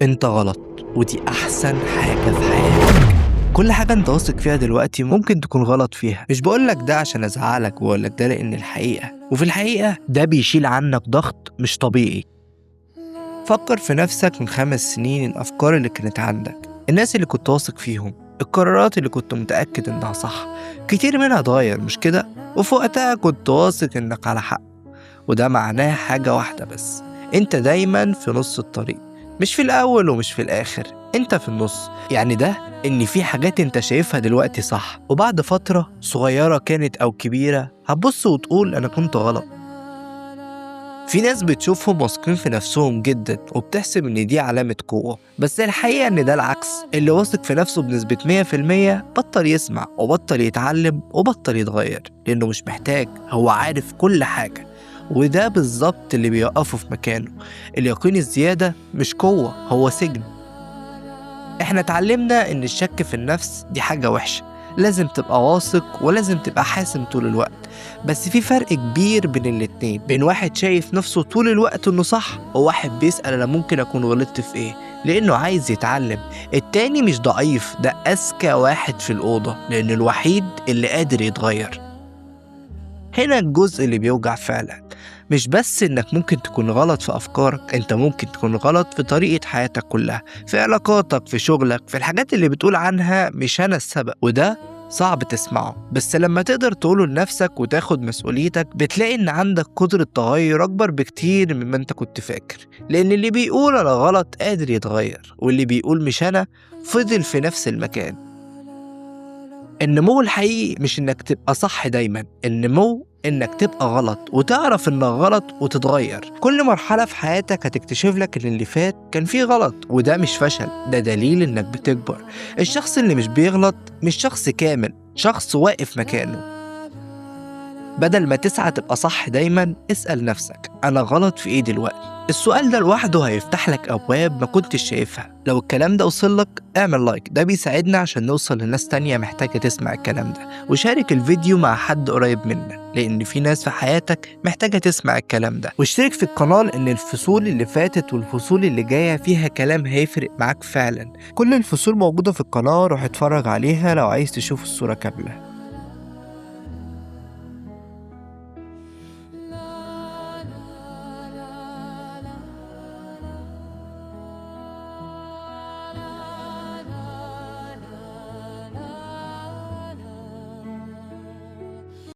انت غلط، ودي احسن حاجة في حياتك. كل حاجة انت واثق فيها دلوقتي ممكن تكون غلط فيها. مش بقولك ده عشان ازعلك، بقولك ده لان الحقيقة، وفي الحقيقة ده بيشيل عنك ضغط مش طبيعي. فكر في نفسك من 5 سنين، الافكار اللي كانت عندك، الناس اللي كنت واثق فيهم، القرارات اللي كنت متأكد انها صح، كتير منها اتغير مش كده؟ وفي وقتها كنت واثق انك على حق. وده معناه حاجة واحدة بس، انت دايما في نص الطريق، مش في الاول ومش في الاخر، انت في النص. يعني ده ان في حاجات انت شايفها دلوقتي صح، وبعد فترة صغيرة كانت او كبيرة هتبص وتقول انا كنت غلط. في ناس بتشوفهم واثقين في نفسهم جدا وبتحسب ان دي علامة قوة، بس الحقيقة ان ده العكس. اللي واثق في نفسه بنسبة 100% بطل يسمع وبطل يتعلم وبطل يتغير، لانه مش محتاج، هو عارف كل حاجة. وده بالظبط اللي بيوقفه في مكانه. اليقين الزيادة مش قوة، هو سجن. احنا اتعلمنا ان الشك في النفس دي حاجة وحشة، لازم تبقى واثق ولازم تبقى حاسم طول الوقت. بس في فرق كبير بين الاتنين، بين واحد شايف نفسه طول الوقت انه صح، وواحد بيسأل انا ممكن اكون غلطت في ايه، لانه عايز يتعلم. التاني مش ضعيف، ده اذكى واحد في الأوضة، لانه الوحيد اللي قادر يتغير. هنا الجزء اللي بيوجع فعلا، مش بس انك ممكن تكون غلط في افكارك، انت ممكن تكون غلط في طريقة حياتك كلها، في علاقاتك، في شغلك، في الحاجات اللي بتقول عنها مش انا السبب. وده صعب تسمعه، بس لما تقدر تقوله لنفسك وتاخد مسؤوليتك بتلاقي ان عندك قدرة تغير اكبر بكتير مما انت كنت فاكر. لان اللي بيقول انا غلط قادر يتغير، واللي بيقول مش انا فضل في نفس المكان. النمو الحقيقي مش انك تبقى صح دايما، النمو انك تبقى غلط وتعرف انك غلط وتتغير. كل مرحلة في حياتك هتكتشف لك ان اللي فات كان فيه غلط، وده مش فشل، ده دليل انك بتكبر. الشخص اللي مش بيغلط مش شخص كامل، شخص واقف مكانه. بدل ما تسعى تبقى صح دايما، اسأل نفسك أنا غلط في إيه دلوقتي؟ السؤال ده لوحده هيفتح لك أبواب ما كنتش شايفها. لو الكلام ده وصلك اعمل لايك، ده بيساعدنا عشان نوصل لناس تانية محتاجة تسمع الكلام ده. وشارك الفيديو مع حد قريب منك، لأن في ناس في حياتك محتاجة تسمع الكلام ده. واشترك في القناة، لأن الفصول اللي فاتت والفصول اللي جاية فيها كلام هيفرق معاك فعلا. كل الفصول موجودة في القناة، روح اتفرج عليها لو عايز تشوف الصورة كاملة.